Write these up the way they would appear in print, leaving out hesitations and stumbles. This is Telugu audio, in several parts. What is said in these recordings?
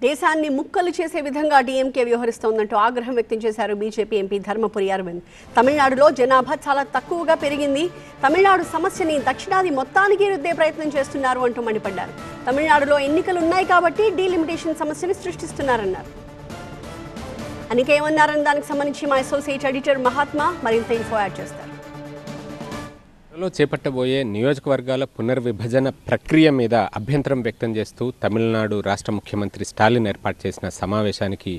దేశాన్ని ముక్కలు చేసే విధంగా డీఎంకే వ్యవహరిస్తోందంటూ ఆగ్రహం వ్యక్తం చేశారు బీజేపీ ఎంపీ ధర్మపురి అరవింద్. తమిళనాడులో జనాభా చాలా తక్కువగా పెరిగింది, తమిళనాడు సమస్యని దక్షిణాది మొత్తానికి రుద్దే ప్రయత్నం చేస్తున్నారు అంటూ మండిపడ్డారు. తమిళనాడులో ఎన్నికలు ఉన్నాయి కాబట్టి డీలిమిటేషన్ సమస్యని సృష్టిస్తున్నారన్నారు. అనికేమన్నారని దానికి సంబంధించి మా అసోసియేట్ ఎడిటర్ మహాత్మా మరింత ఇన్ఫో యాడ్ చేస్తారు. చేపట్టబోయే నియోజకవర్గాల పునర్విభజన ప్రక్రియ మీద అభ్యంతరం వ్యక్తం చేస్తూ తమిళనాడు రాష్ట్ర ముఖ్యమంత్రి స్టాలిన్ ఏర్పాటు చేసిన సమావేశానికి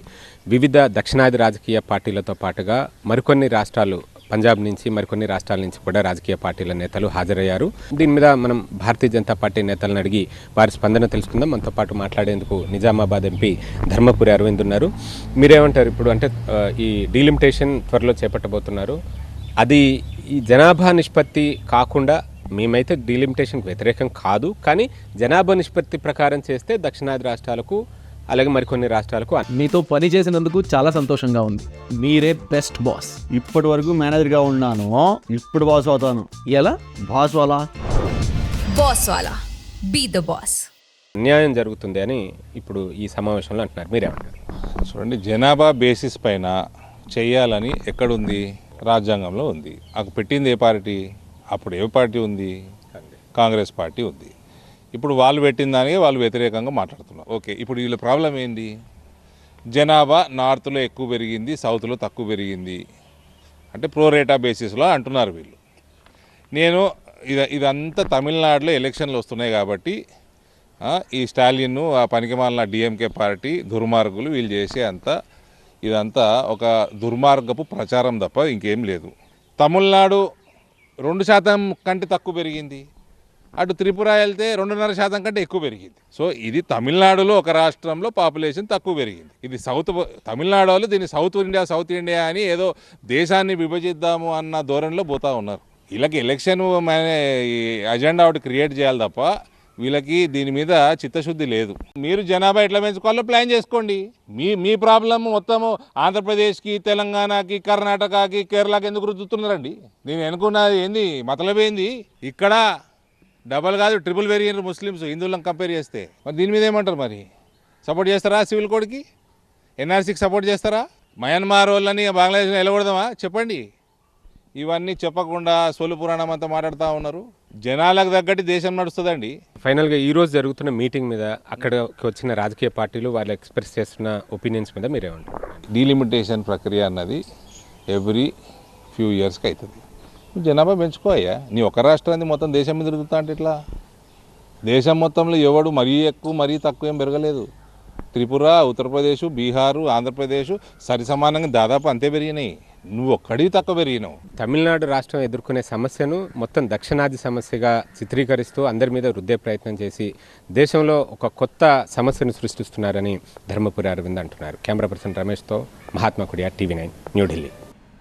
వివిధ దక్షిణాది రాజకీయ పార్టీలతో పాటుగా మరికొన్ని రాష్ట్రాలు, పంజాబ్ నుంచి మరికొన్ని రాష్ట్రాల నుంచి కూడా రాజకీయ పార్టీల నేతలు హాజరయ్యారు. దీని మీద మనం భారతీయ జనతా పార్టీ నేతలను అడిగి వారి స్పందన తెలుసుకుందాం. మనతో పాటు మాట్లాడేందుకు నిజామాబాద్ ఎంపీ ధర్మపురి అరవింద్ ఉన్నారు. మీరేమంటారు? ఇప్పుడు అంటే ఈ డీలిమిటేషన్ త్వరలో చేపట్టబోతున్నారు, అది ఈ జనాభా నిష్పత్తి కాకుండా, మేమైతే డీలిమిటేషన్కి వ్యతిరేకం కాదు, కానీ జనాభా నిష్పత్తి ప్రకారం చేస్తే దక్షిణాది రాష్ట్రాలకు అలాగే మరికొన్ని రాష్ట్రాలకు. మీతో పని చేసినందుకు చాలా సంతోషంగా ఉంది. మీరే బెస్ట్ బాస్. ఇప్పటి వరకు మేనేజర్గా ఉన్నాను, ఇప్పుడు బాస్ అవుతాను. ఎలా బాస్ వాలా బీ ద బాస్. అన్యాయం జరుగుతుంది అని ఇప్పుడు ఈ సమావేశంలో అంటున్నారు. మీరేమంటారు? చూడండి, జనాభా బేసిస్ పైన చేయాలని ఎక్కడుంది? రాజ్యాంగంలో ఉంది. అక్కడ పెట్టింది ఏ పార్టీ? అప్పుడు ఏ పార్టీ ఉంది? కాంగ్రెస్ పార్టీ ఉంది. ఇప్పుడు వాళ్ళు పెట్టిన దానికి వాళ్ళు వ్యతిరేకంగా మాట్లాడుతున్నారు. ఓకే, ఇప్పుడు వీళ్ళ ప్రాబ్లం ఏంటి? జనాభా నార్త్లో ఎక్కువ పెరిగింది, సౌత్లో తక్కువ పెరిగింది అంటే ప్రోరేటా బేసిస్లో అంటున్నారు వీళ్ళు. నేను ఇదంతా తమిళనాడులో ఎలక్షన్లు వస్తున్నాయి కాబట్టి ఈ స్టాలిన్, ఆ పనికిమాలిన డిఎంకే పార్టీ దుర్మార్గులు వీళ్ళు చేసే ఇదంతా ఒక దుర్మార్గపు ప్రచారం తప్ప ఇంకేం లేదు. తమిళనాడు 2% కంటే తక్కువ పెరిగింది, అటు త్రిపుర వెళ్తే 2.5% కంటే ఎక్కువ పెరిగింది. సో ఇది తమిళనాడులో ఒక రాష్ట్రంలో పాపులేషన్ తక్కువ పెరిగింది. ఇది తమిళనాడు వాళ్ళు దీన్ని సౌత్ ఇండియా అని ఏదో దేశాన్ని విభజిద్దాము అన్న ధోరణిలో పోతూ ఉన్నారు. వీళ్ళకి ఎలక్షన్ అజెండా ఒకటి క్రియేట్ చేయాలి తప్ప వీళ్ళకి దీని మీద చిత్తశుద్ధి లేదు. మీరు జనాభా ఎట్లా పెంచుకోవాలో ప్లాన్ చేసుకోండి. మీ ప్రాబ్లం మొత్తము ఆంధ్రప్రదేశ్కి, తెలంగాణకి, కర్ణాటకకి, కేరళకి ఎందుకు రుద్దుతున్నారండి? నేను అనుకున్నది ఏంది, మతలబేంది? ఇక్కడ డబల్ కాదు ట్రిపుల్ పెరిగినారు ముస్లిమ్స్ హిందువులను కంపేర్ చేస్తే. మరి దీని మీద ఏమంటారు? మరి సపోర్ట్ చేస్తారా? సివిల్ కోడ్కి, ఎన్ఆర్సీకి సపోర్ట్ చేస్తారా? మయన్మార్ వాళ్ళని బంగ్లాదేశ్లో వెళ్ళకూడదామా? చెప్పండి. ఇవన్నీ చెప్పకుండా సోలు పురాణం అంతా మాట్లాడుతూ ఉన్నారు. జనాలకు తగ్గట్టు దేశం నడుస్తుందండి. ఫైనల్గా ఈరోజు జరుగుతున్న మీటింగ్ మీద అక్కడికి వచ్చిన రాజకీయ పార్టీలు వాళ్ళు ఎక్స్ప్రెస్ చేస్తున్న ఒపీనియన్స్ మీద మీరేమంటారు? డీలిమిటేషన్ ప్రక్రియ అన్నది ఎవ్రీ ఫ్యూ ఇయర్స్కి అవుతుంది. నువ్వు జనాభా పెంచుకోయ్యా. నీ ఒక రాష్ట్రాన్ని మొత్తం దేశం మీద తిరుగుతా అంటే ఇట్లా? దేశం మొత్తంలో ఎవడు మరీ ఎక్కువ మరీ తక్కువ ఏం పెరగలేదు. త్రిపుర, ఉత్తరప్రదేశ్, బీహారు, ఆంధ్రప్రదేశ్ సరి సమానంగా దాదాపు అంతే పెరిగినాయి. నువ్వు ఒక్కడి తక్కువ పెరిగినావు. తమిళనాడు రాష్ట్రం ఎదుర్కొనే సమస్యను మొత్తం దక్షిణాది సమస్యగా చిత్రీకరిస్తూ అందరి మీద రుద్దే ప్రయత్నం చేసి దేశంలో ఒక కొత్త సమస్యను సృష్టిస్తున్నారని ధర్మపురి అరవింద్ అంటున్నారు. కెమెరా పర్సన్ రమేష్తో మహాత్మా కుడియా, TV9 న్యూఢిల్లీ.